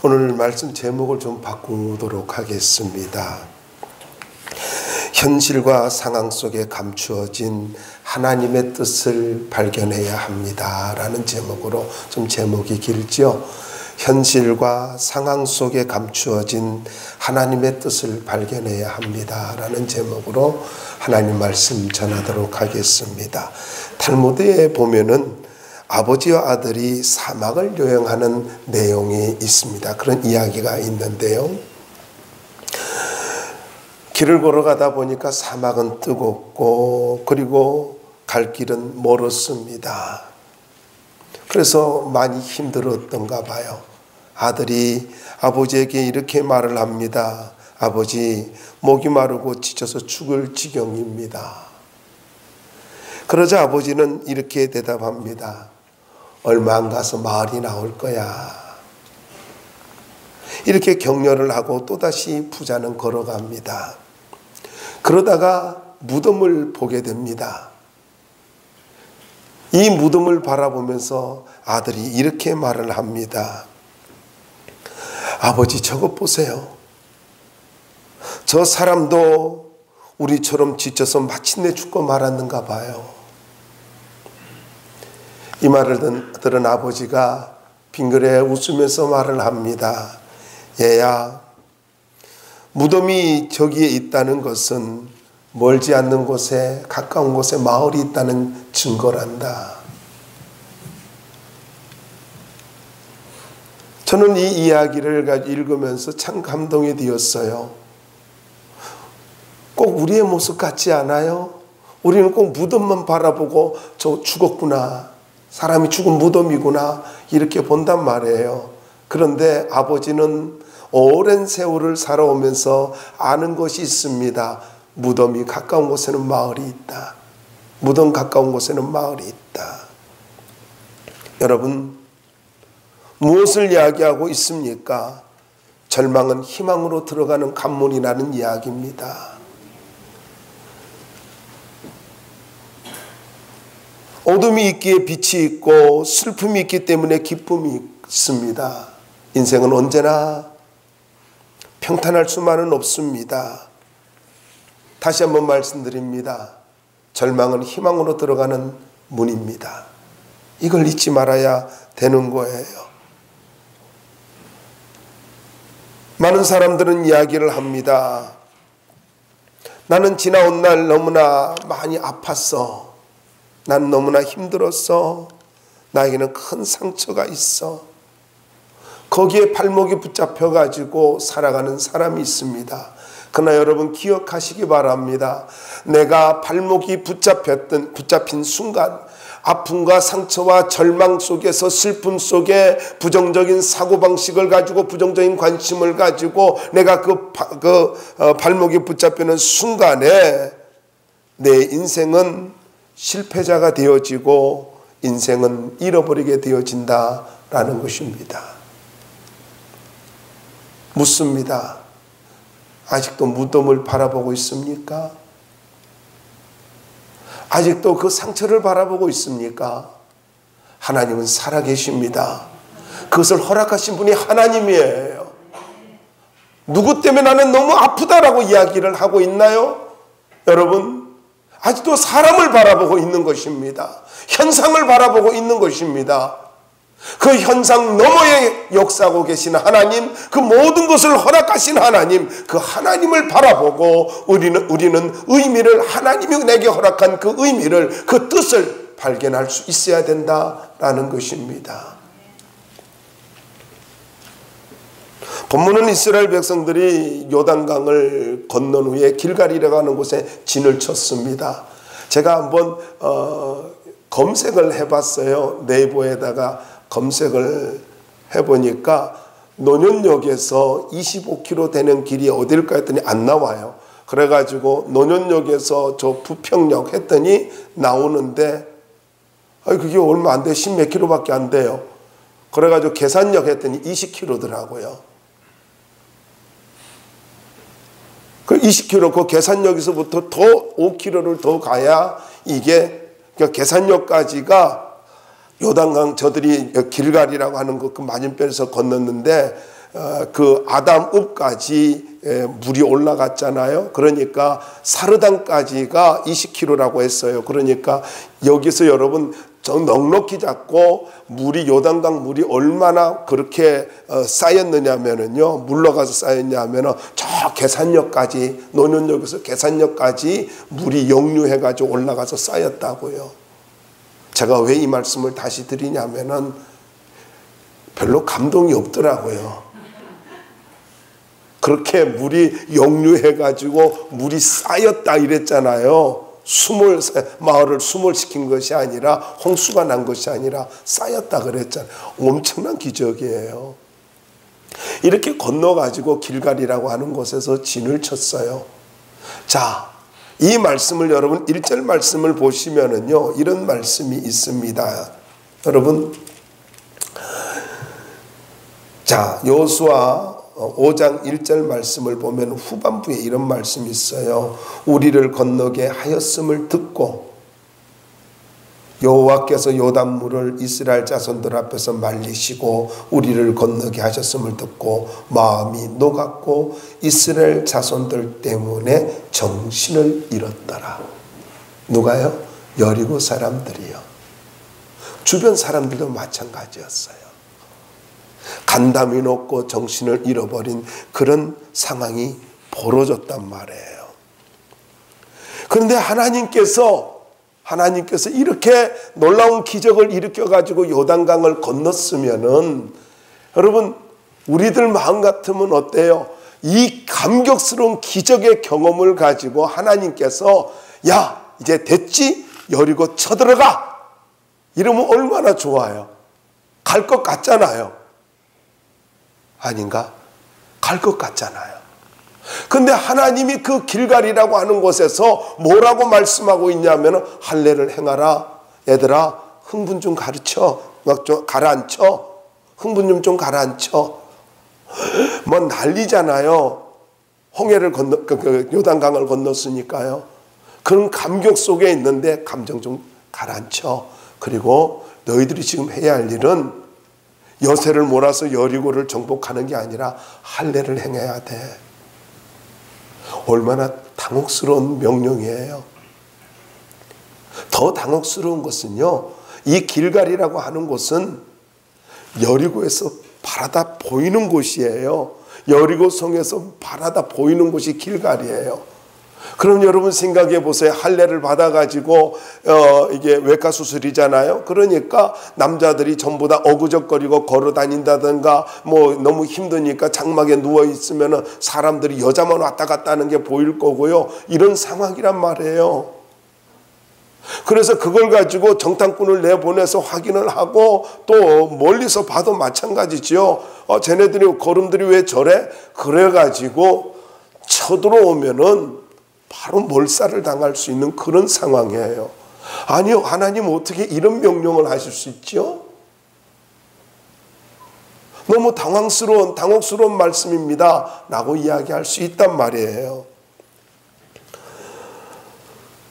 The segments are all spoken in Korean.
오늘 말씀 제목을 좀 바꾸도록 하겠습니다. 현실과 상황 속에 감추어진 하나님의 뜻을 발견해야 합니다 라는 제목으로 좀 제목이 길죠. 현실과 상황 속에 감추어진 하나님의 뜻을 발견해야 합니다 라는 제목으로 하나님 말씀 전하도록 하겠습니다. 탈무드에 보면은 아버지와 아들이 사막을 여행하는 내용이 있습니다. 그런 이야기가 있는데요. 길을 걸어가다 보니까 사막은 뜨겁고 그리고 갈 길은 멀었습니다. 그래서 많이 힘들었던가 봐요. 아들이 아버지에게 이렇게 말을 합니다. 아버지, 목이 마르고 지쳐서 죽을 지경입니다. 그러자 아버지는 이렇게 대답합니다. 얼마 안 가서 마을이 나올 거야. 이렇게 격려를 하고 또다시 부자는 걸어갑니다. 그러다가 무덤을 보게 됩니다. 이 무덤을 바라보면서 아들이 이렇게 말을 합니다. 아버지, 저것 보세요. 저 사람도 우리처럼 지쳐서 마침내 죽고 말았는가 봐요. 이 말을 들은 아버지가 빙그레 웃으면서 말을 합니다. 얘야, 무덤이 저기에 있다는 것은 멀지 않는 곳에, 가까운 곳에 마을이 있다는 증거란다. 저는 이 이야기를 읽으면서 참 감동이 되었어요. 꼭 우리의 모습 같지 않아요? 우리는 꼭 무덤만 바라보고 저 죽었구나, 사람이 죽은 무덤이구나 이렇게 본단 말이에요. 그런데 아버지는 오랜 세월을 살아오면서 아는 것이 있습니다. 무덤이 가까운 곳에는 마을이 있다. 무덤 가까운 곳에는 마을이 있다. 여러분, 무엇을 이야기하고 있습니까? 절망은 희망으로 들어가는 관문이라는 이야기입니다. 어둠이 있기에 빛이 있고 슬픔이 있기 때문에 기쁨이 있습니다. 인생은 언제나 평탄할 수만은 없습니다. 다시 한번 말씀드립니다. 절망은 희망으로 들어가는 문입니다. 이걸 잊지 말아야 되는 거예요. 많은 사람들은 이야기를 합니다. 나는 지나온 날 너무나 많이 아팠어. 난 너무나 힘들었어. 나에게는 큰 상처가 있어. 거기에 발목이 붙잡혀가지고 살아가는 사람이 있습니다. 그러나 여러분 기억하시기 바랍니다. 내가 발목이 붙잡힌 순간 아픔과 상처와 절망 속에서 슬픔 속에 부정적인 사고방식을 가지고 부정적인 관심을 가지고 내가 발목이 붙잡히는 순간에 내 인생은 실패자가 되어지고 인생은 잃어버리게 되어진다라는 것입니다. 묻습니다. 아직도 무덤을 바라보고 있습니까? 아직도 그 상처를 바라보고 있습니까? 하나님은 살아계십니다. 그것을 허락하신 분이 하나님이에요. 누구 때문에 나는 너무 아프다라고 이야기를 하고 있나요? 여러분, 아직도 사람을 바라보고 있는 것입니다. 현상을 바라보고 있는 것입니다. 그 현상 너머에 역사하고 계신 하나님, 그 모든 것을 허락하신 하나님, 그 하나님을 바라보고 우리는 의미를, 하나님이 내게 허락한 그 의미를, 그 뜻을 발견할 수 있어야 된다라는 것입니다. 본문은 이스라엘 백성들이 요단강을 건넌 후에 길갈이라고 하는 곳에 진을 쳤습니다. 제가 한번 검색을 해봤어요. 네이버에다가 검색을 해보니까 논현역에서 25km 되는 길이 어딜까 했더니 안 나와요. 그래가지고 논현역에서 저 부평역 했더니 나오는데 그게 얼마 안 돼. 10몇 킬로밖에 안 돼요. 그래가지고 계산역 했더니 20km더라고요. 그 20km, 그 계산역에서부터 더 5km를 더 가야 이게, 그러니까 계산역까지가 요단강 저들이 길갈이라고 하는 그 맞은편에서 건넜는데 그 아담읍까지 물이 올라갔잖아요. 그러니까 사르단까지가 20km라고 했어요. 그러니까 여기서 여러분 넉넉히 잡고 물이 요단강 물이 얼마나 그렇게 쌓였느냐면은요, 물러가서 쌓였냐면은 저 계산역까지, 논현역에서 계산역까지 물이 역류해가지고 올라가서 쌓였다고요. 제가 왜 이 말씀을 다시 드리냐면은 별로 감동이 없더라고요. 그렇게 물이 역류해가지고 물이 쌓였다 이랬잖아요. 마을을 수몰시킨 것이 아니라, 홍수가 난 것이 아니라 쌓였다 그랬잖아요. 엄청난 기적이에요. 이렇게 건너가지고 길갈이라고 하는 곳에서 진을 쳤어요. 자, 이 말씀을 여러분 1절 말씀을 보시면은요, 이런 말씀이 있습니다. 여러분, 자, 여호수아 5장 1절 말씀을 보면 후반부에 이런 말씀이 있어요. 우리를 건너게 하였음을 듣고 여호와께서 요단물을 이스라엘 자손들 앞에서 말리시고 우리를 건너게 하셨음을 듣고 마음이 녹았고 이스라엘 자손들 때문에 정신을 잃었더라. 누가요? 여리고 사람들이요. 주변 사람들도 마찬가지였어요. 간담이 높고 정신을 잃어버린 그런 상황이 벌어졌단 말이에요. 그런데 하나님께서 이렇게 놀라운 기적을 일으켜가지고 요단강을 건넜으면은, 여러분, 우리들 마음 같으면 어때요? 이 감격스러운 기적의 경험을 가지고 하나님께서 야, 이제 됐지? 여리고 쳐들어가! 이러면 얼마나 좋아요. 갈 것 같잖아요. 아닌가? 갈 것 같잖아요. 근데 하나님이 그 길갈이라고 하는 곳에서 뭐라고 말씀하고 있냐면 할례를 행하라. 얘들아, 흥분 좀 가르쳐. 막 좀 가라앉혀. 흥분 좀 가라앉혀. 뭐 난리잖아요. 홍해를 요단강을 건넜으니까요. 그런 감격 속에 있는데 감정 좀 가라앉혀. 그리고 너희들이 지금 해야 할 일은 여세를 몰아서 여리고를 정복하는 게 아니라 할례를 행해야 돼. 얼마나 당혹스러운 명령이에요. 더 당혹스러운 것은요, 이 길갈이라고 하는 곳은 여리고에서 바라다 보이는 곳이에요. 여리고 성에서 바라다 보이는 곳이 길갈이에요. 그럼 여러분 생각해 보세요. 할례를 받아가지고 이게 외과 수술이잖아요. 그러니까 남자들이 전부 다 어그적거리고 걸어 다닌다든가 뭐 너무 힘드니까 장막에 누워 있으면 사람들이 여자만 왔다 갔다 하는 게 보일 거고요. 이런 상황이란 말이에요. 그래서 그걸 가지고 정탐꾼을 내보내서 확인을 하고 또 멀리서 봐도 마찬가지지요. 쟤네들이 걸음들이 왜 저래? 그래가지고 쳐들어오면은 바로 몰살을 당할 수 있는 그런 상황이에요. 아니요, 하나님 어떻게 이런 명령을 하실 수 있죠? 너무 당혹스러운 말씀입니다 라고 이야기할 수 있단 말이에요.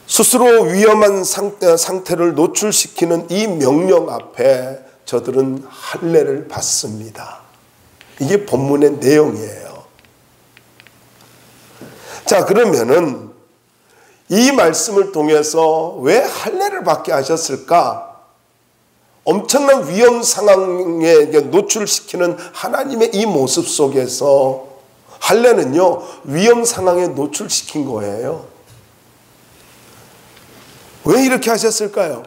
스스로 위험한 상태를 노출시키는 이 명령 앞에 저들은 할례를 받습니다. 이게 본문의 내용이에요. 자, 그러면은 이 말씀을 통해서 왜 할례를 받게 하셨을까? 엄청난 위험 상황에 노출시키는 하나님의 이 모습 속에서 할례는요, 위험 상황에 노출시킨 거예요. 왜 이렇게 하셨을까요?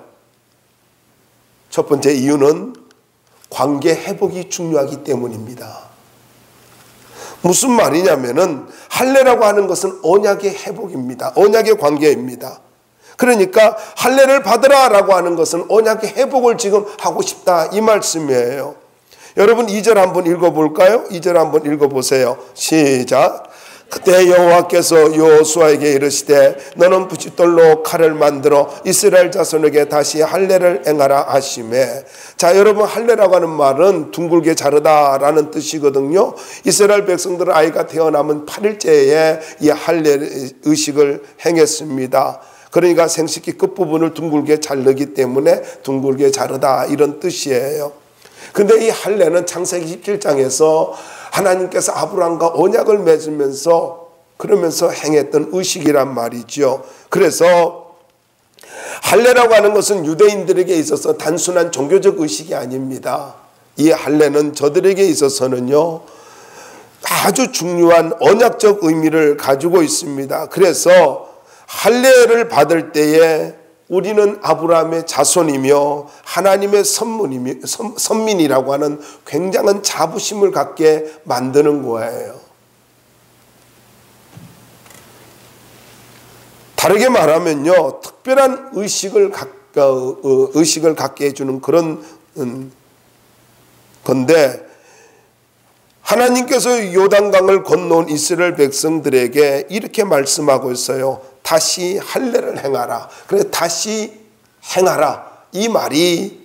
첫 번째 이유는 관계 회복이 중요하기 때문입니다. 무슨 말이냐면은 할례라고 하는 것은 언약의 회복입니다. 언약의 관계입니다. 그러니까 할례를 받으라라고 하는 것은 언약의 회복을 지금 하고 싶다 이 말씀이에요. 여러분 2절 한번 읽어볼까요? 2절 한번 읽어보세요. 시작. 그때 여호와께서 여호수아에게 이르시되 너는 부싯돌로 칼을 만들어 이스라엘 자손에게 다시 할례를 행하라 하시매. 자, 여러분, 할례라고 하는 말은 둥글게 자르다라는 뜻이거든요. 이스라엘 백성들은 아이가 태어나면 8일째에 이 할례 의식을 행했습니다. 그러니까 생식기 끝부분을 둥글게 자르기 때문에 둥글게 자르다 이런 뜻이에요. 근데 이 할례는 창세기 17장에서 하나님께서 아브라함과 언약을 맺으면서 그러면서 행했던 의식이란 말이죠. 그래서 할례라고 하는 것은 유대인들에게 있어서 단순한 종교적 의식이 아닙니다. 이 할례는 저들에게 있어서는요 아주 중요한 언약적 의미를 가지고 있습니다. 그래서 할례를 받을 때에 우리는 아브라함의 자손이며 하나님의 선민이라고 하는 굉장한 자부심을 갖게 만드는 거예요. 다르게 말하면요, 특별한 의식을 갖게 해주는 그런 건데, 하나님께서 요단강을 건너온 이스라엘 백성들에게 이렇게 말씀하고 있어요. 다시 할례를 행하라. 그래 다시 행하라. 이 말이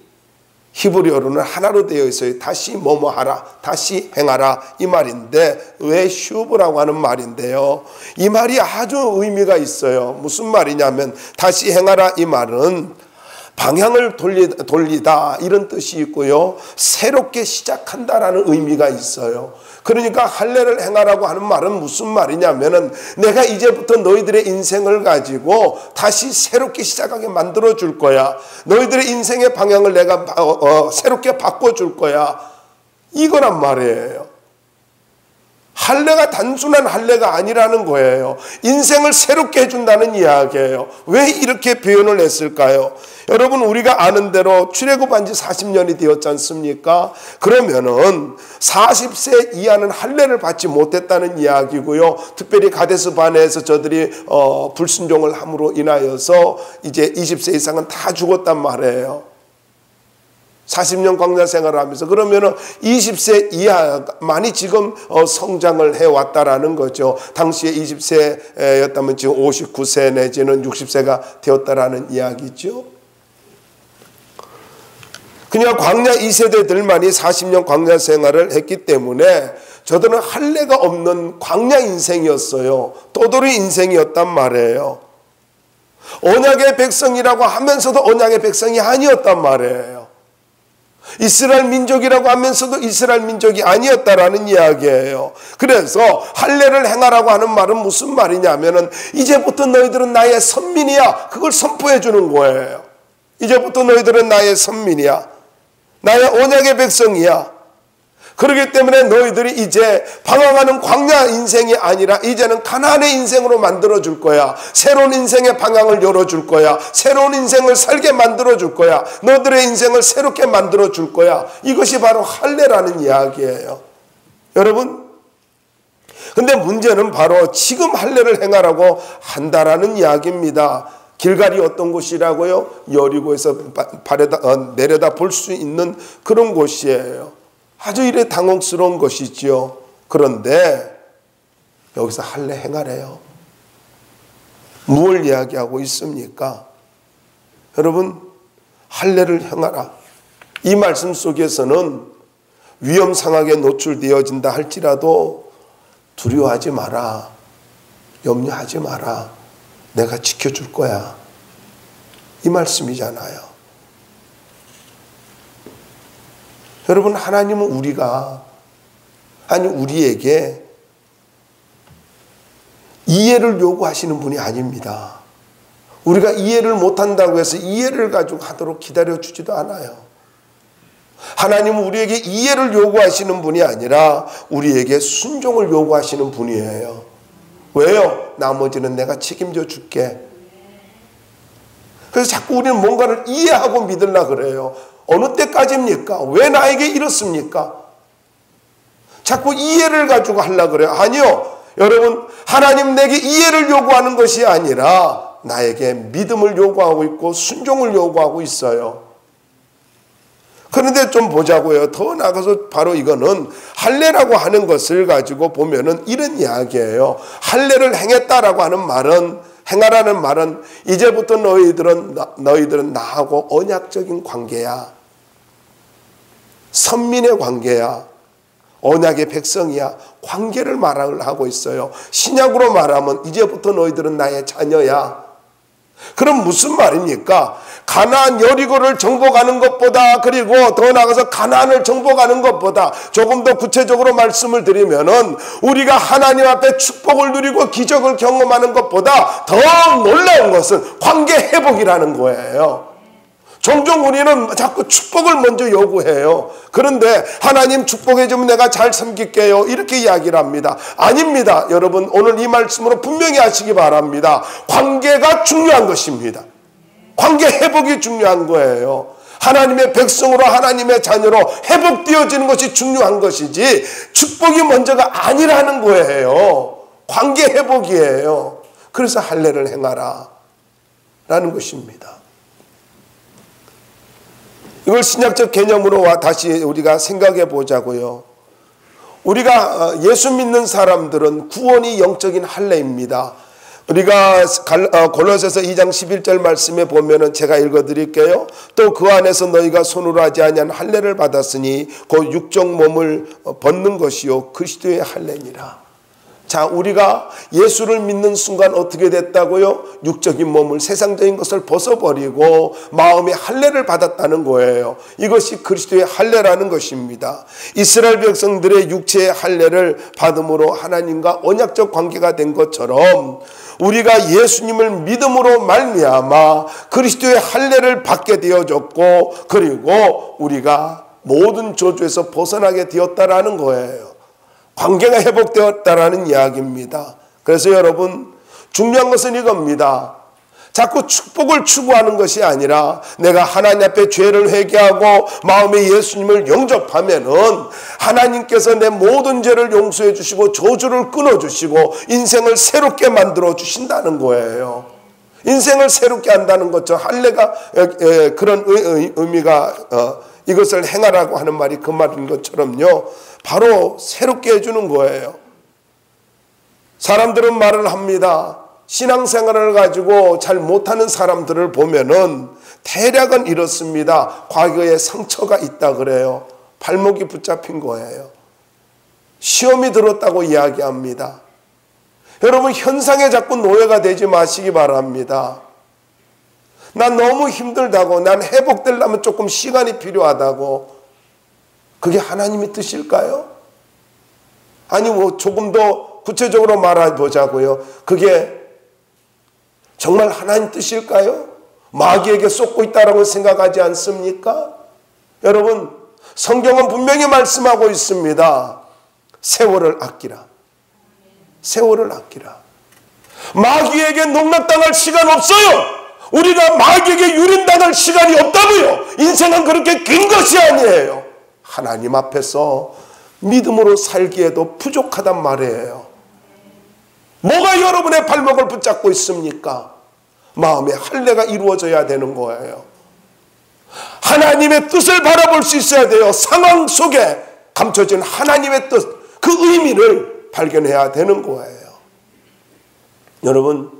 히브리어로는 하나로 되어 있어요. 다시 뭐뭐 하라. 다시 행하라. 이 말인데 왜 슈브라고 하는 말인데요. 이 말이 아주 의미가 있어요. 무슨 말이냐면 다시 행하라 이 말은 방향을 돌리다 이런 뜻이 있고요. 새롭게 시작한다라는 의미가 있어요. 그러니까 할례를 행하라고 하는 말은 무슨 말이냐면은 내가 이제부터 너희들의 인생을 가지고 다시 새롭게 시작하게 만들어 줄 거야. 너희들의 인생의 방향을 내가 새롭게 바꿔 줄 거야. 이거란 말이에요. 할례가 단순한 할례가 아니라는 거예요. 인생을 새롭게 해준다는 이야기예요. 왜 이렇게 표현을 했을까요? 여러분 우리가 아는 대로 출애굽한 지 40년이 되었지 않습니까? 그러면은 40세 이하는 할례를 받지 못했다는 이야기고요. 특별히 가데스 바네에서 저들이 불순종을 함으로 인하여서 이제 20세 이상은 다 죽었단 말이에요. 40년 광야 생활을 하면서 그러면은 20세 이하만이 지금 성장을 해왔다라는 거죠. 당시에 20세였다면 지금 59세 내지는 60세가 되었다라는 이야기죠. 그냥 광야 2세대들만이 40년 광야 생활을 했기 때문에 저들은 할례가 없는 광야 인생이었어요. 떠돌이 인생이었단 말이에요. 언약의 백성이라고 하면서도 언약의 백성이 아니었단 말이에요. 이스라엘 민족이라고 하면서도 이스라엘 민족이 아니었다라는 이야기예요. 그래서 할례를 행하라고 하는 말은 무슨 말이냐면은 이제부터 너희들은 나의 선민이야. 그걸 선포해 주는 거예요. 이제부터 너희들은 나의 선민이야. 나의 언약의 백성이야. 그렇기 때문에 너희들이 이제 방황하는 광야 인생이 아니라 이제는 가나안의 인생으로 만들어줄 거야. 새로운 인생의 방향을 열어줄 거야. 새로운 인생을 살게 만들어줄 거야. 너희들의 인생을 새롭게 만들어줄 거야. 이것이 바로 할례라는 이야기예요. 여러분, 근데 문제는 바로 지금 할례를 행하라고 한다라는 이야기입니다. 길갈이 어떤 곳이라고요? 여리고에서 내려다 볼 수 있는 그런 곳이에요. 아주 이래 당혹스러운 것이지요. 그런데 여기서 할례 행하래요. 무엇을 이야기하고 있습니까? 여러분, 할례를 행하라. 이 말씀 속에서는 위험 상황에 노출되어진다 할지라도 두려워하지 마라. 염려하지 마라. 내가 지켜줄 거야. 이 말씀이잖아요. 여러분, 하나님은 우리에게 이해를 요구하시는 분이 아닙니다. 우리가 이해를 못한다고 해서 이해를 가지고 하도록 기다려주지도 않아요. 하나님은 우리에게 이해를 요구하시는 분이 아니라 우리에게 순종을 요구하시는 분이에요. 왜요? 나머지는 내가 책임져 줄게. 그래서 자꾸 우리는 뭔가를 이해하고 믿으려고 그래요. 어느 때까지입니까? 왜 나에게 이렇습니까? 자꾸 이해를 가지고 하려고 그래요. 아니요. 여러분, 하나님 내게 이해를 요구하는 것이 아니라 나에게 믿음을 요구하고 있고 순종을 요구하고 있어요. 그런데 좀 보자고요. 더 나아가서 바로 이거는 할례라고 하는 것을 가지고 보면은 이런 이야기예요. 할례를 행했다라고 하는 말은, 행하라는 말은 이제부터 너희들은 나하고 언약적인 관계야. 선민의 관계야. 언약의 백성이야. 관계를 말하고 있어요. 신약으로 말하면 이제부터 너희들은 나의 자녀야. 그럼 무슨 말입니까? 가나안 여리고를 정복하는 것보다, 그리고 더 나아가서 가나안을 정복하는 것보다, 조금 더 구체적으로 말씀을 드리면은 우리가 하나님 앞에 축복을 누리고 기적을 경험하는 것보다 더 놀라운 것은 관계 회복이라는 거예요. 종종 우리는 자꾸 축복을 먼저 요구해요. 그런데 하나님 축복해 주면 내가 잘 섬길게요, 이렇게 이야기를 합니다. 아닙니다. 여러분, 오늘 이 말씀으로 분명히 하시기 바랍니다. 관계가 중요한 것입니다. 관계 회복이 중요한 거예요. 하나님의 백성으로, 하나님의 자녀로 회복되어지는 것이 중요한 것이지 축복이 먼저가 아니라는 거예요. 관계 회복이에요. 그래서 할례를 행하라 라는 것입니다. 이걸 신약적 개념으로 다시 우리가 생각해 보자고요. 우리가 예수 믿는 사람들은 구원이 영적인 할례입니다. 우리가 골로새서 2장 11절 말씀에 보면은, 제가 읽어드릴게요. 또 그 안에서 너희가 손으로 하지 아니한 할례를 받았으니 곧 육적 몸을 벗는 것이요 그리스도의 할례니라. 자, 우리가 예수를 믿는 순간 어떻게 됐다고요? 육적인 몸을, 세상적인 것을 벗어버리고 마음의 할례를 받았다는 거예요. 이것이 그리스도의 할례라는 것입니다. 이스라엘 백성들의 육체의 할례를 받음으로 하나님과 언약적 관계가 된 것처럼 우리가 예수님을 믿음으로 말미암아 그리스도의 할례를 받게 되어졌고, 그리고 우리가 모든 저주에서 벗어나게 되었다라는 거예요. 관계가 회복되었다라는 이야기입니다. 그래서 여러분, 중요한 것은 이겁니다. 자꾸 축복을 추구하는 것이 아니라 내가 하나님 앞에 죄를 회개하고 마음에 예수님을 영접하면은 하나님께서 내 모든 죄를 용서해 주시고 저주를 끊어 주시고 인생을 새롭게 만들어 주신다는 거예요. 인생을 새롭게 한다는 것죠. 할례가 그런 의미가, 이것을 행하라고 하는 말이 그 말인 것처럼요, 바로 새롭게 해주는 거예요. 사람들은 말을 합니다. 신앙생활을 가지고 잘 못하는 사람들을 보면은 대략은 이렇습니다. 과거에 상처가 있다 그래요. 발목이 붙잡힌 거예요. 시험이 들었다고 이야기합니다. 여러분, 현상에 자꾸 노예가 되지 마시기 바랍니다. 난 너무 힘들다고, 난 회복되려면 조금 시간이 필요하다고, 그게 하나님의 뜻일까요? 아니, 조금 더 구체적으로 말해보자고요. 그게 정말 하나님 뜻일까요? 마귀에게 쏟고 있다라고 생각하지 않습니까? 여러분, 성경은 분명히 말씀하고 있습니다. 세월을 아끼라. 세월을 아끼라. 마귀에게 농락당할 시간 없어요. 우리가 마귀에게 유린당할 시간이 없다고요. 인생은 그렇게 긴 것이 아니에요. 하나님 앞에서 믿음으로 살기에도 부족하단 말이에요. 뭐가 여러분의 발목을 붙잡고 있습니까? 마음의 할례가 이루어져야 되는 거예요. 하나님의 뜻을 바라볼 수 있어야 돼요. 상황 속에 감춰진 하나님의 뜻, 그 의미를 발견해야 되는 거예요. 여러분,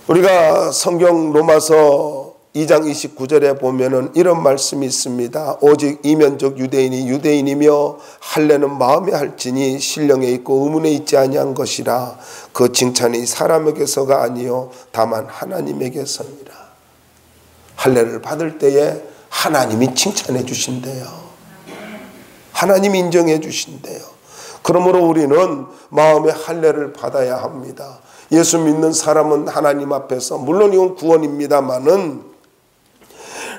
우리가 성경 로마서 2장 29절에 보면은 이런 말씀이 있습니다. 오직 이면적 유대인이 유대인이며 할례는 마음에 할지니 신령에 있고 의문에 있지 아니한 것이라. 그 칭찬이 사람에게서가 아니요 다만 하나님에게서니라. 할례를 받을 때에 하나님이 칭찬해 주신대요. 하나님이 인정해 주신대요. 그러므로 우리는 마음의 할례를 받아야 합니다. 예수 믿는 사람은 하나님 앞에서, 물론 이건 구원입니다마는,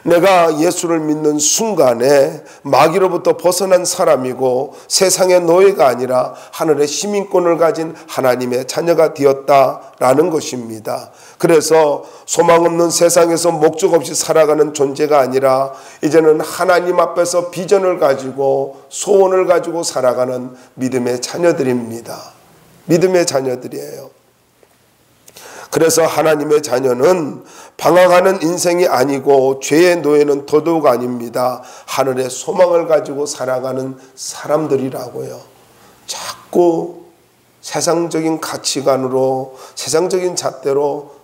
내가 예수를 믿는 순간에 마귀로부터 벗어난 사람이고 세상의 노예가 아니라 하늘의 시민권을 가진 하나님의 자녀가 되었다라는 것입니다. 그래서 소망 없는 세상에서 목적 없이 살아가는 존재가 아니라 이제는 하나님 앞에서 비전을 가지고 소원을 가지고 살아가는 믿음의 자녀들입니다. 믿음의 자녀들이에요. 그래서 하나님의 자녀는 방황하는 인생이 아니고 죄의 노예는 더더욱 아닙니다. 하늘의 소망을 가지고 살아가는 사람들이라고요. 자꾸 세상적인 가치관으로, 세상적인 잣대로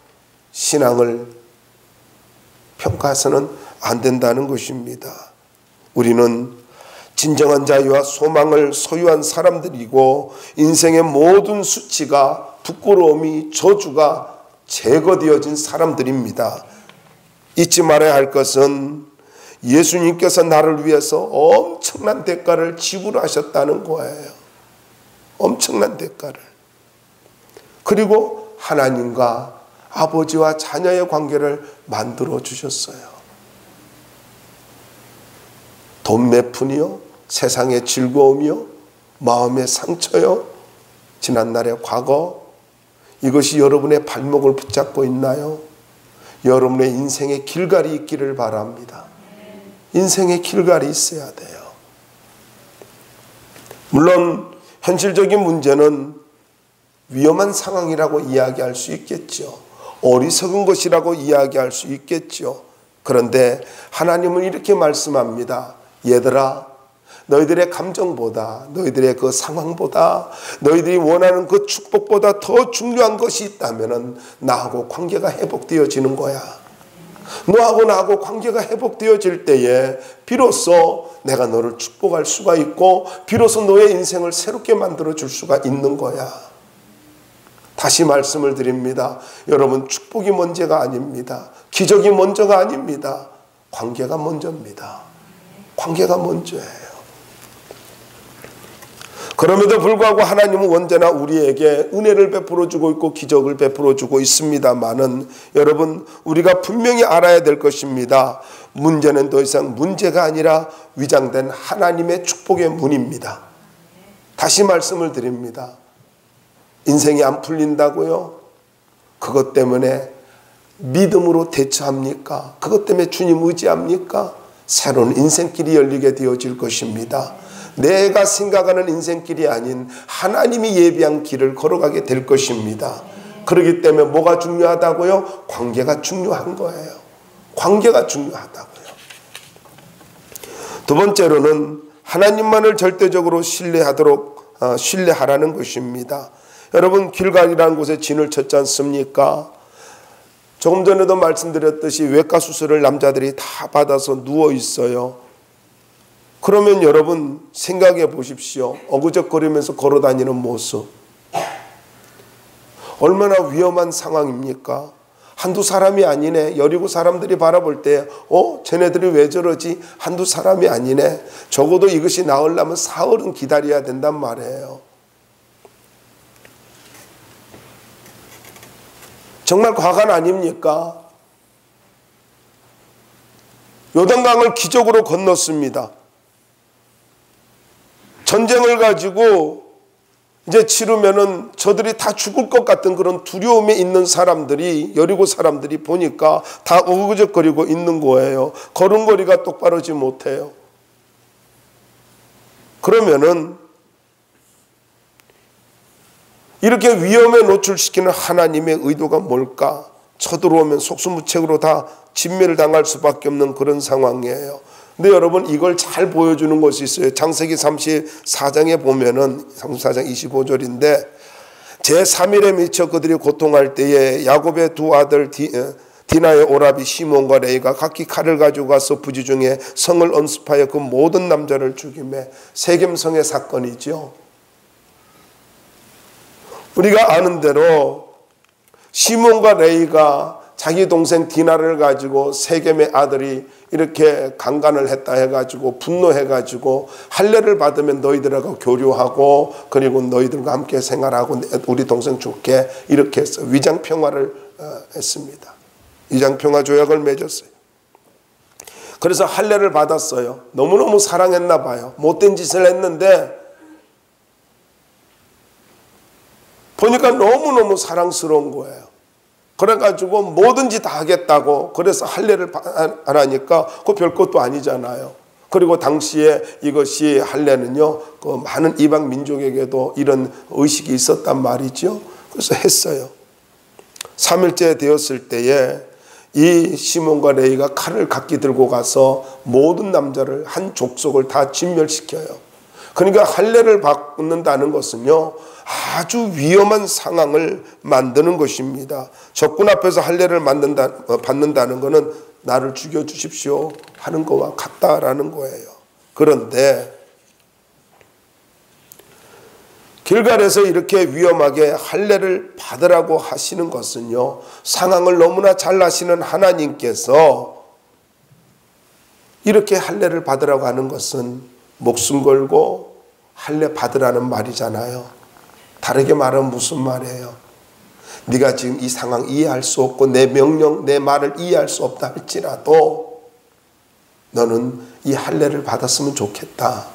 신앙을 평가해서는 안 된다는 것입니다. 우리는 진정한 자유와 소망을 소유한 사람들이고 인생의 모든 수치가 부끄러움이 저주가 제거되어진 사람들입니다. 잊지 말아야 할 것은 예수님께서 나를 위해서 엄청난 대가를 지불하셨다는 거예요. 엄청난 대가를. 그리고 하나님과 아버지와 자녀의 관계를 만들어 주셨어요. 돈 몇 푼이요? 세상의 즐거움이요? 마음의 상처요? 지난날의 과거? 이것이 여러분의 발목을 붙잡고 있나요? 여러분의 인생의 길갈이 있기를 바랍니다. 인생의 길갈이 있어야 돼요. 물론 현실적인 문제는 위험한 상황이라고 이야기할 수 있겠죠. 어리석은 것이라고 이야기할 수 있겠죠. 그런데 하나님은 이렇게 말씀합니다. 얘들아, 너희들의 감정보다, 너희들의 그 상황보다, 너희들이 원하는 그 축복보다 더 중요한 것이 있다면 나하고 관계가 회복되어지는 거야. 너하고 나하고 관계가 회복되어질 때에 비로소 내가 너를 축복할 수가 있고 비로소 너의 인생을 새롭게 만들어줄 수가 있는 거야. 다시 말씀을 드립니다. 여러분, 축복이 먼저가 아닙니다. 기적이 먼저가 아닙니다. 관계가 먼저입니다. 관계가 먼저예요. 그럼에도 불구하고 하나님은 언제나 우리에게 은혜를 베풀어주고 있고 기적을 베풀어주고 있습니다마는 여러분, 우리가 분명히 알아야 될 것입니다. 문제는 더 이상 문제가 아니라 위장된 하나님의 축복의 문입니다. 다시 말씀을 드립니다. 인생이 안 풀린다고요? 그것 때문에 믿음으로 대처합니까? 그것 때문에 주님 의지합니까? 새로운 인생길이 열리게 되어질 것입니다. 내가 생각하는 인생길이 아닌 하나님이 예비한 길을 걸어가게 될 것입니다. 그렇기 때문에 뭐가 중요하다고요? 관계가 중요한 거예요. 관계가 중요하다고요. 두 번째로는 하나님만을 절대적으로 신뢰하라는 것입니다. 여러분, 길갈이라는 곳에 진을 쳤지 않습니까? 조금 전에도 말씀드렸듯이 외과 수술을 남자들이 다 받아서 누워 있어요. 그러면 여러분 생각해 보십시오. 어그적거리면서 걸어다니는 모습. 얼마나 위험한 상황입니까? 한두 사람이 아니네. 여리고 사람들이 바라볼 때 쟤네들이 왜 저러지? 한두 사람이 아니네. 적어도 이것이 나으려면 사흘은 기다려야 된단 말이에요. 정말 과간 아닙니까? 요단강을 기적으로 건넜습니다. 전쟁을 가지고 이제 치르면은 저들이 다 죽을 것 같은 그런 두려움에 있는 사람들이, 여리고 사람들이 보니까 다 어그적거리고 있는 거예요. 걸음걸이가 똑바르지 못해요. 그러면은 이렇게 위험에 노출시키는 하나님의 의도가 뭘까? 쳐들어오면 속수무책으로 다 진멸을 당할 수밖에 없는 그런 상황이에요. 근데 여러분, 이걸 잘 보여주는 것이 있어요. 창세기 34장에 보면은 34장 25절인데 제3일에 미쳐 그들이 고통할 때에 야곱의 두 아들 디나의 오라비 시몬과 레이가 각기 칼을 가지고 가서 부지 중에 성을 엄습하여 그 모든 남자를 죽이매. 세겜성의 사건이죠. 우리가 아는 대로 시몬과 레이가 자기 동생 디나를 가지고 세겜의 아들이 이렇게 강간을 했다 해가지고 분노해가지고 할례를 받으면 너희들하고 교류하고 그리고 너희들과 함께 생활하고 우리 동생 줄게 이렇게 해서 위장평화를 했습니다. 위장평화 조약을 맺었어요. 그래서 할례를 받았어요. 너무너무 사랑했나 봐요. 못된 짓을 했는데 보니까 너무너무 사랑스러운 거예요. 그래가지고 뭐든지 다 하겠다고, 그래서 할례를 안 하니까 그거 별것도 아니잖아요. 그리고 당시에 이것이 할례는요, 그 많은 이방 민족에게도 이런 의식이 있었단 말이죠. 그래서 했어요. 3일째 되었을 때에 이 시몬과 레이가 칼을 각기 들고 가서 모든 남자를 한 족속을 다 진멸시켜요. 그러니까 할례를 받는다는 것은요, 아주 위험한 상황을 만드는 것입니다. 적군 앞에서 할례를 받는다는 것은 나를 죽여주십시오 하는 것과 같다라는 거예요. 그런데 길갈에서 이렇게 위험하게 할례를 받으라고 하시는 것은요, 상황을 너무나 잘 아시는 하나님께서 이렇게 할례를 받으라고 하는 것은 목숨 걸고 할례 받으라는 말이잖아요. 다르게 말하면 무슨 말이에요? 네가 지금 이 상황 이해할 수 없고 내 명령, 내 말을 이해할 수 없다 할지라도 너는 이 할례를 받았으면 좋겠다.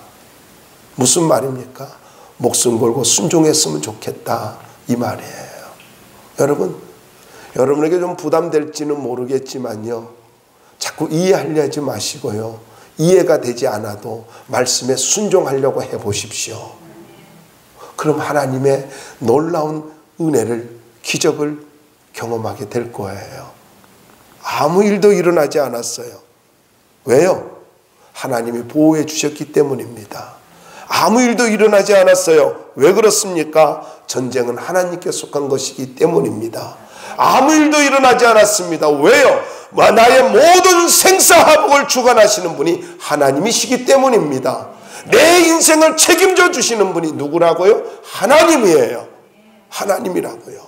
무슨 말입니까? 목숨 걸고 순종했으면 좋겠다, 이 말이에요. 여러분, 여러분에게 좀 부담될지는 모르겠지만요, 자꾸 이해하려 하지 마시고요, 이해가 되지 않아도 말씀에 순종하려고 해보십시오. 그럼 하나님의 놀라운 은혜를, 기적을 경험하게 될 거예요. 아무 일도 일어나지 않았어요. 왜요? 하나님이 보호해 주셨기 때문입니다. 아무 일도 일어나지 않았어요. 왜 그렇습니까? 전쟁은 하나님께 속한 것이기 때문입니다. 아무 일도 일어나지 않았습니다. 왜요? 나의 모든 생사화복을 주관하시는 분이 하나님이시기 때문입니다. 내 인생을 책임져 주시는 분이 누구라고요? 하나님이에요. 하나님이라고요.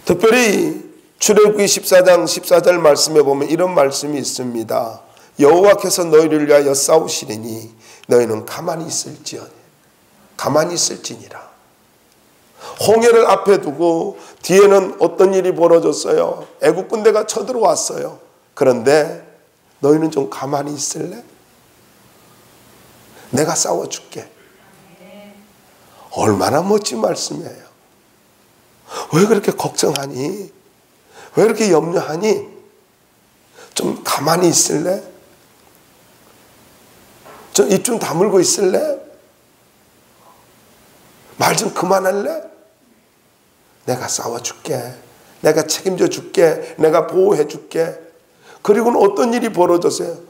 특별히 출애굽기 14장 14절 말씀에 보면 이런 말씀이 있습니다. 여호와께서 너희를 위하여 싸우시리니 너희는 가만히 있을지니라. 홍해를 앞에 두고 뒤에는 어떤 일이 벌어졌어요? 애국 군대가 쳐들어왔어요. 그런데 너희는 좀 가만히 있을래? 내가 싸워줄게. 얼마나 멋진 말씀이에요. 왜 그렇게 걱정하니? 왜 이렇게 염려하니? 좀 가만히 있을래? 좀 입 좀 다물고 있을래? 말 좀 그만할래? 내가 싸워줄게. 내가 책임져 줄게. 내가 보호해 줄게. 그리고는 어떤 일이 벌어졌어요?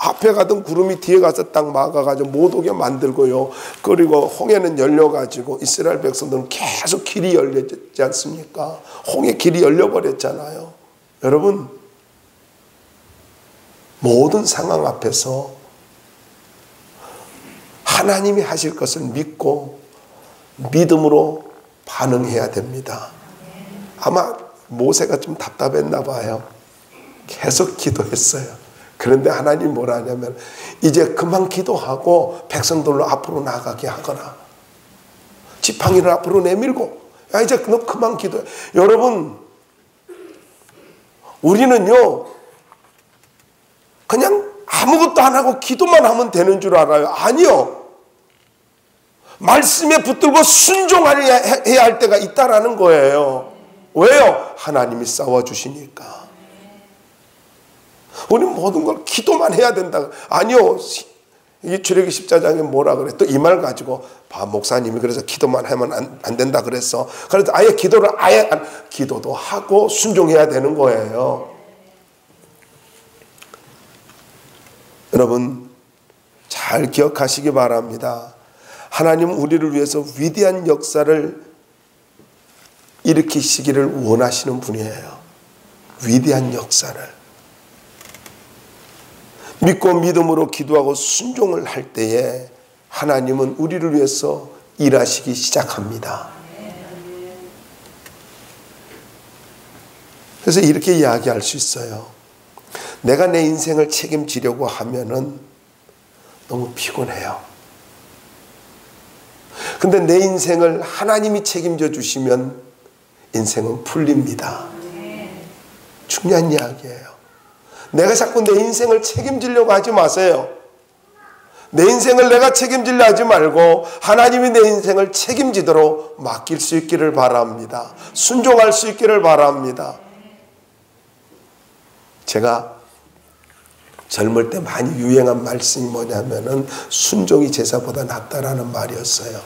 앞에 가던 구름이 뒤에 가서 딱 막아가지고 못 오게 만들고요. 그리고 홍해는 열려가지고 이스라엘 백성들은 계속 길이 열렸지 않습니까? 홍해 길이 열려버렸잖아요. 여러분, 모든 상황 앞에서 하나님이 하실 것을 믿고 믿음으로 반응해야 됩니다. 아마 모세가 좀 답답했나 봐요. 계속 기도했어요. 그런데 하나님 뭐라 하냐면 이제 그만 기도하고 백성들로 앞으로 나가게 하거나 지팡이를 앞으로 내밀고 야 이제 너 그만 기도해. 여러분, 우리는요 그냥 아무것도 안 하고 기도만 하면 되는 줄 알아요. 아니요. 말씀에 붙들고 순종해야 할 때가 있다라는 거예요. 왜요? 하나님이 싸워주시니까. 우리는 모든 걸 기도만 해야 된다. 아니요. 이 출애굽기 14장에 뭐라 그래? 또 이 말 가지고 목사님이 그래서 기도만 하면 안 된다 그랬어. 그래서 아예 기도를 기도도 하고 순종해야 되는 거예요. 여러분 잘 기억하시기 바랍니다. 하나님은 우리를 위해서 위대한 역사를 일으키시기를 원하시는 분이에요. 위대한 역사를. 믿고 믿음으로 기도하고 순종을 할 때에 하나님은 우리를 위해서 일하시기 시작합니다. 그래서 이렇게 이야기할 수 있어요. 내가 내 인생을 책임지려고 하면은 너무 피곤해요. 근데 내 인생을 하나님이 책임져 주시면 인생은 풀립니다. 중요한 이야기예요. 내가 자꾸 내 인생을 책임지려고 하지 마세요. 내 인생을 내가 책임지려 하지 말고 하나님이 내 인생을 책임지도록 맡길 수 있기를 바랍니다. 순종할 수 있기를 바랍니다. 제가 젊을 때 많이 유행한 말씀이 뭐냐면은 순종이 제사보다 낫다라는 말이었어요.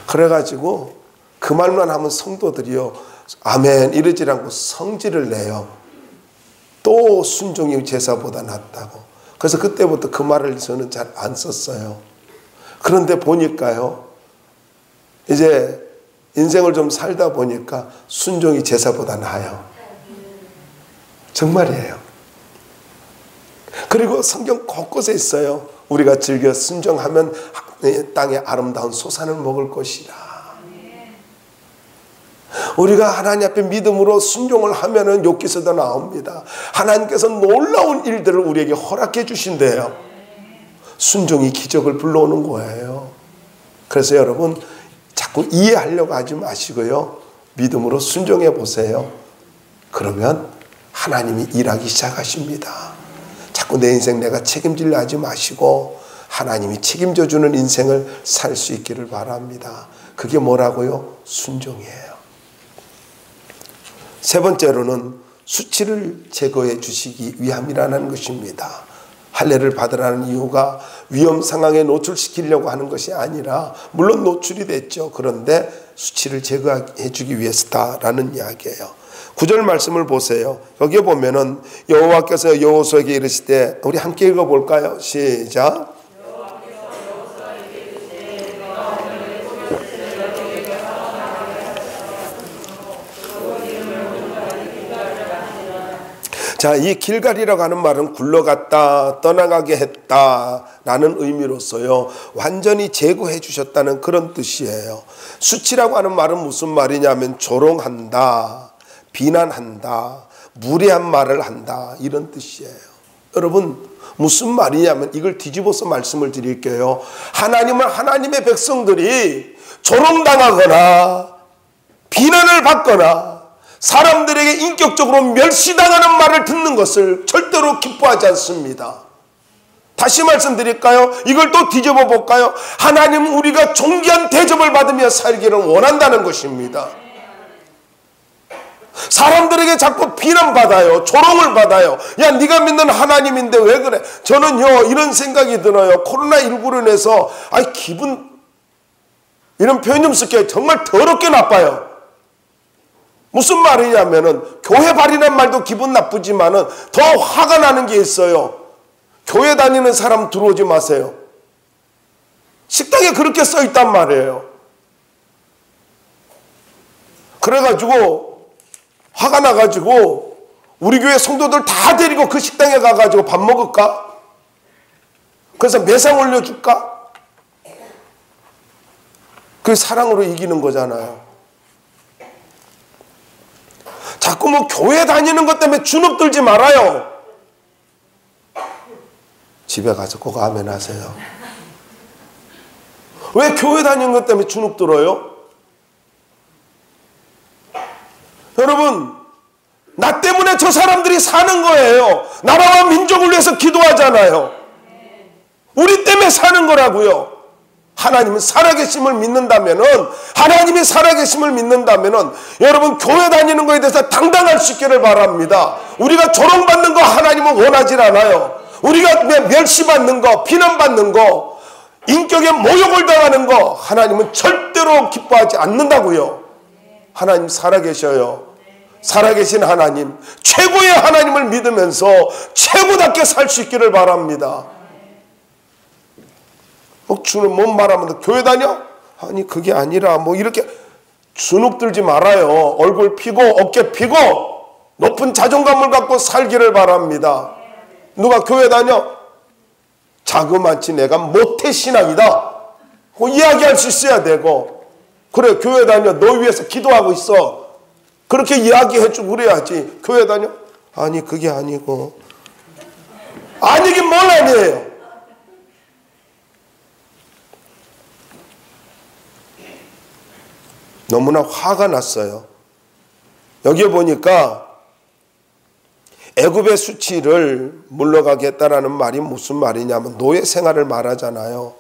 그래가지고 그 말만 하면 성도들이요 아멘 이러지 않고 성질을 내요. 또 순종이 제사보다 낫다고. 그래서 그때부터 그 말을 저는 잘 안 썼어요. 그런데 보니까요 이제 인생을 좀 살다 보니까 순종이 제사보다 나아요. 정말이에요. 그리고 성경 곳곳에 있어요. 우리가 즐겨 순종하면 땅의 아름다운 소산을 먹을 것이라. 우리가 하나님 앞에 믿음으로 순종을 하면은 욥기서도 나옵니다. 하나님께서 놀라운 일들을 우리에게 허락해 주신대요. 순종이 기적을 불러오는 거예요. 그래서 여러분 자꾸 이해하려고 하지 마시고요, 믿음으로 순종해 보세요. 그러면 하나님이 일하기 시작하십니다. 자꾸 내 인생 내가 책임지려 하지 마시고 하나님이 책임져 주는 인생을 살 수 있기를 바랍니다. 그게 뭐라고요? 순종이에요. 세 번째로는 수치를 제거해 주시기 위함이라는 것입니다. 할례를 받으라는 이유가 위험 상황에 노출시키려고 하는 것이 아니라, 물론 노출이 됐죠. 그런데 수치를 제거해 주기 위해서다라는 이야기예요. 9절 말씀을 보세요. 여기에 보면은 여호와께서 여호수아에게 이르시되, 우리 함께 읽어볼까요? 시작. 자, 이 길갈이라고 하는 말은 굴러갔다, 떠나가게 했다라는 의미로서요, 완전히 제거해 주셨다는 그런 뜻이에요. 수치라고 하는 말은 무슨 말이냐면 조롱한다, 비난한다, 무례한 말을 한다, 이런 뜻이에요. 여러분 무슨 말이냐면, 이걸 뒤집어서 말씀을 드릴게요. 하나님은 하나님의 백성들이 조롱당하거나 비난을 받거나 사람들에게 인격적으로 멸시당하는 말을 듣는 것을 절대로 기뻐하지 않습니다. 다시 말씀드릴까요? 이걸 또 뒤집어 볼까요? 하나님은 우리가 존귀한 대접을 받으며 살기를 원한다는 것입니다. 사람들에게 자꾸 비난받아요, 조롱을 받아요. 야, 네가 믿는 하나님인데 왜 그래? 저는요 이런 생각이 들어요. 코로나19로 인해서 기분, 이런 표현 좀 쓸게요, 정말 더럽게 나빠요. 무슨 말이냐면은, 교회 발이란 말도 기분 나쁘지만은 더 화가 나는 게 있어요. 교회 다니는 사람 들어오지 마세요. 식당에 그렇게 써 있단 말이에요. 그래가지고 화가 나가지고 우리 교회 성도들 다 데리고 그 식당에 가가지고 밥 먹을까? 그래서 매상 올려줄까? 그게 사랑으로 이기는 거잖아요. 자꾸 뭐 교회 다니는 것 때문에 주눅 들지 말아요. 집에 가서 꼭 아멘 하세요. 왜 교회 다니는 것 때문에 주눅 들어요? 여러분, 나 때문에 저 사람들이 사는 거예요. 나라와 민족을 위해서 기도하잖아요. 우리 때문에 사는 거라고요. 하나님은 살아계심을 믿는다면은, 하나님이 살아계심을 믿는다면은 여러분 교회 다니는 거에 대해서 당당할 수 있기를 바랍니다. 우리가 조롱받는 거 하나님은 원하지 않아요. 우리가 멸시받는 거, 비난받는 거, 인격에 모욕을 당하는 거 하나님은 절대로 기뻐하지 않는다고요. 하나님 살아계셔요. 살아계신 하나님, 최고의 하나님을 믿으면서 최고답게 살 수 있기를 바랍니다. 주는 뭔 말하면 교회 다녀? 아니 그게 아니라 뭐 이렇게 주눅 들지 말아요. 얼굴 피고 어깨 피고 높은 자존감을 갖고 살기를 바랍니다. 누가 교회 다녀? 자그마치 내가 모태신앙이다 이야기할 수 있어야 되고, 그래 교회 다녀, 너 위해서 기도하고 있어, 그렇게 이야기해주고 그래야지. 교회 다녀? 아니 그게 아니고. 아니긴 뭘 아니에요. 너무나 화가 났어요. 여기에 보니까 애굽의 수치를 물러가겠다라는 말이 무슨 말이냐면 노예 생활을 말하잖아요.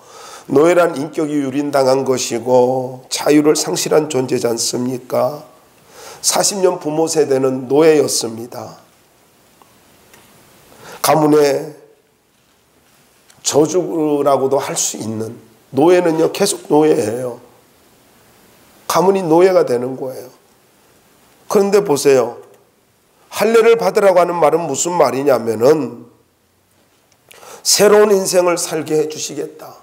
노예란 인격이 유린당한 것이고 자유를 상실한 존재지 않습니까? 40년 부모 세대는 노예였습니다. 가문의 저주라고도 할 수 있는, 노예는요 계속 노예예요. 가문이 노예가 되는 거예요. 그런데 보세요. 할례를 받으라고 하는 말은 무슨 말이냐면은 새로운 인생을 살게 해주시겠다.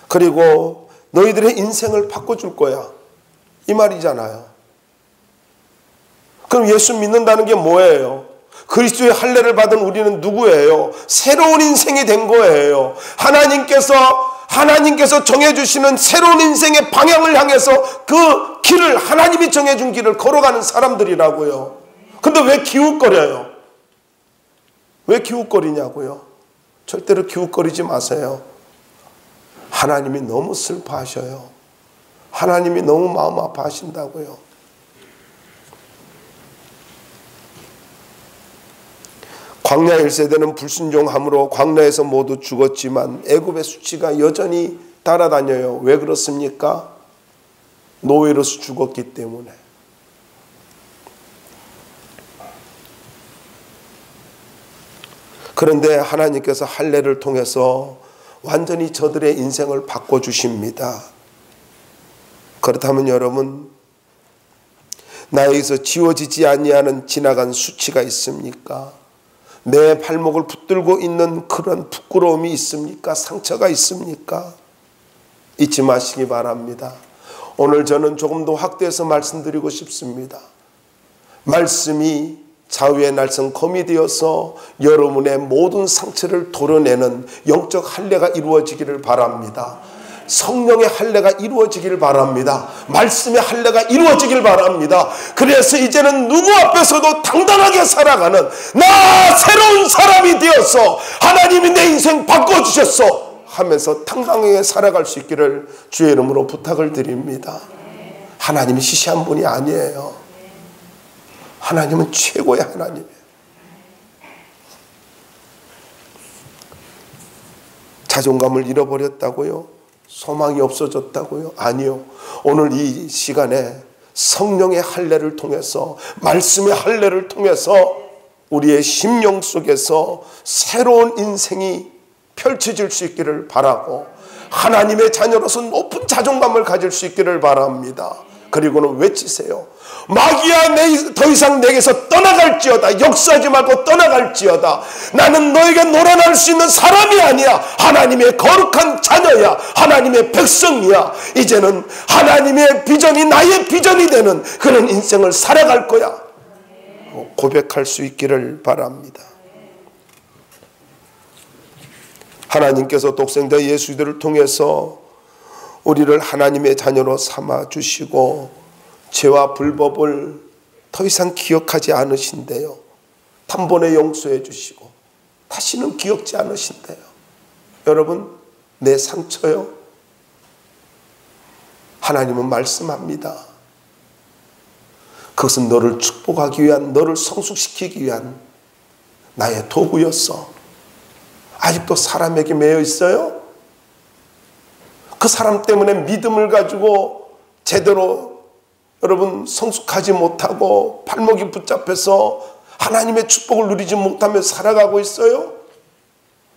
그리고 너희들의 인생을 바꿔줄 거야. 이 말이잖아요. 그럼 예수 믿는다는 게 뭐예요? 그리스도의 할례를 받은 우리는 누구예요? 새로운 인생이 된 거예요. 하나님께서 정해주시는 새로운 인생의 방향을 향해서 그 길을, 하나님이 정해준 길을 걸어가는 사람들이라고요. 근데 왜 기웃거려요? 왜 기웃거리냐고요? 절대로 기웃거리지 마세요. 하나님이 너무 슬퍼하셔요. 하나님이 너무 마음 아파하신다고요. 광야 1세대는 불순종함으로 광야에서 모두 죽었지만 애굽의 수치가 여전히 따라다녀요. 왜 그렇습니까? 노예로서 죽었기 때문에. 그런데 하나님께서 할례를 통해서 완전히 저들의 인생을 바꿔주십니다. 그렇다면 여러분, 나에게서 지워지지 아니하는 지나간 수치가 있습니까? 내 발목을 붙들고 있는 그런 부끄러움이 있습니까? 상처가 있습니까? 잊지 마시기 바랍니다. 오늘 저는 조금 더 확대해서 말씀드리고 싶습니다. 말씀이 좌우의 날선 검이 되어서 여러분의 모든 상처를 도려내는 영적 할례가 이루어지기를 바랍니다. 성령의 할례가 이루어지길 바랍니다. 말씀의 할례가 이루어지길 바랍니다. 그래서 이제는 누구 앞에서도 당당하게 살아가는 나 새로운 사람이 되어서 하나님이 내 인생 바꿔주셨어 하면서 당당하게 살아갈 수 있기를 주의 이름으로 부탁을 드립니다. 하나님이 시시한 분이 아니에요. 하나님은 최고의 하나님이에요. 자존감을 잃어버렸다고요? 소망이 없어졌다고요? 아니요. 오늘 이 시간에 성령의 할례를 통해서, 말씀의 할례를 통해서 우리의 심령 속에서 새로운 인생이 펼쳐질 수 있기를 바라고, 하나님의 자녀로서 높은 자존감을 가질 수 있기를 바랍니다. 그리고는 외치세요. 마귀야, 더 이상 내게서 떠나갈지어다. 역사하지 말고 떠나갈지어다. 나는 너에게 놀아날 수 있는 사람이 아니야. 하나님의 거룩한 자녀야. 하나님의 백성이야. 이제는 하나님의 비전이 나의 비전이 되는 그런 인생을 살아갈 거야. 고백할 수 있기를 바랍니다. 하나님께서 독생자 예수를 통해서 우리를 하나님의 자녀로 삼아주시고 죄와 불법을 더 이상 기억하지 않으신대요. 단번에 용서해 주시고 다시는 기억지 않으신대요. 여러분, 내 상처요? 하나님은 말씀합니다. 그것은 너를 축복하기 위한, 너를 성숙시키기 위한 나의 도구였어. 아직도 사람에게 매여 있어요? 그 사람 때문에 믿음을 가지고 제대로 여러분 성숙하지 못하고 발목이 붙잡혀서 하나님의 축복을 누리지 못하며 살아가고 있어요?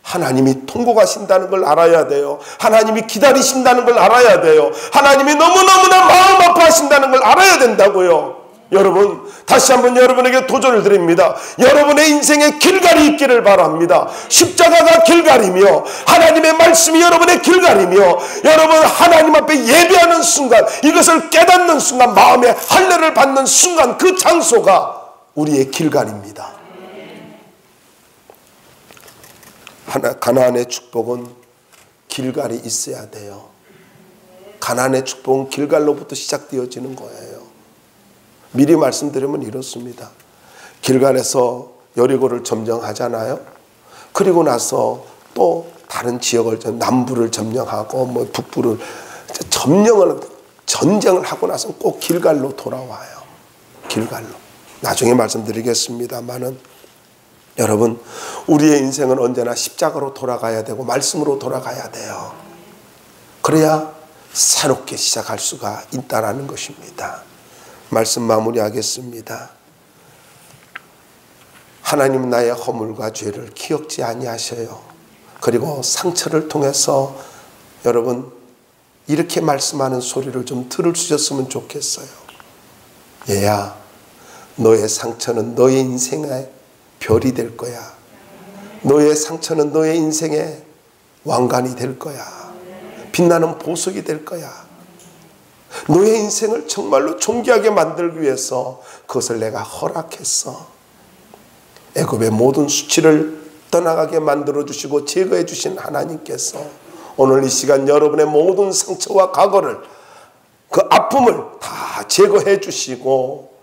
하나님이 통곡하신다는 걸 알아야 돼요. 하나님이 기다리신다는 걸 알아야 돼요. 하나님이 너무너무나 마음 아파하신다는 걸 알아야 된다고요. 여러분, 다시 한번 여러분에게 도전을 드립니다. 여러분의 인생에 길갈이 있기를 바랍니다. 십자가가 길갈이며 하나님의 말씀이 여러분의 길갈이며 여러분 하나님 앞에 예배하는 순간, 이것을 깨닫는 순간, 마음의 할례를 받는 순간, 그 장소가 우리의 길갈입니다. 가나안의 축복은 길갈이 있어야 돼요. 가나안의 축복은 길갈로부터 시작되어지는 거예요. 미리 말씀드리면 이렇습니다. 길갈에서 여리고를 점령하잖아요. 그리고 나서 또 다른 지역을, 남부를 점령하고 뭐 북부를 전쟁을 하고 나서 꼭 길갈로 돌아와요. 길갈로. 나중에 말씀드리겠습니다만은 여러분, 우리의 인생은 언제나 십자가로 돌아가야 되고 말씀으로 돌아가야 돼요. 그래야 새롭게 시작할 수가 있다라는 것입니다. 말씀 마무리하겠습니다. 하나님은 나의 허물과 죄를 기억지 아니하셔요. 그리고 상처를 통해서 여러분 이렇게 말씀하는 소리를 좀 들으셨으면 좋겠어요. 얘야, 너의 상처는 너의 인생의 별이 될 거야. 너의 상처는 너의 인생의 왕관이 될 거야. 빛나는 보석이 될 거야. 너의 인생을 정말로 존귀하게 만들기 위해서 그것을 내가 허락했어. 애굽의 모든 수치를 떠나가게 만들어주시고 제거해 주신 하나님께서 오늘 이 시간 여러분의 모든 상처와 과거를, 그 아픔을 다 제거해 주시고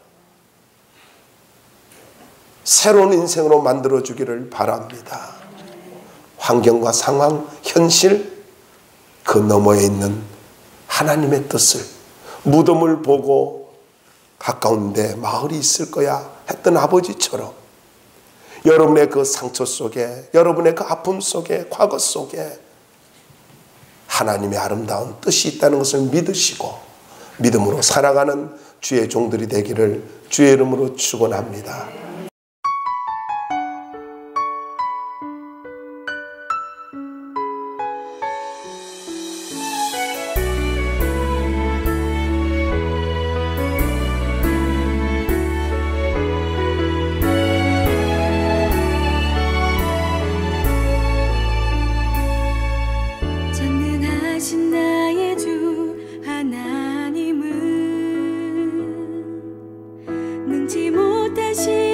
새로운 인생으로 만들어주기를 바랍니다. 환경과 상황, 현실, 그 너머에 있는 하나님의 뜻을, 무덤을 보고 가까운데 마을이 있을 거야 했던 아버지처럼 여러분의 그 상처 속에, 여러분의 그 아픔 속에, 과거 속에 하나님의 아름다운 뜻이 있다는 것을 믿으시고 믿음으로 살아가는 주의 종들이 되기를 주의 이름으로 축원합니다. 능지 못하시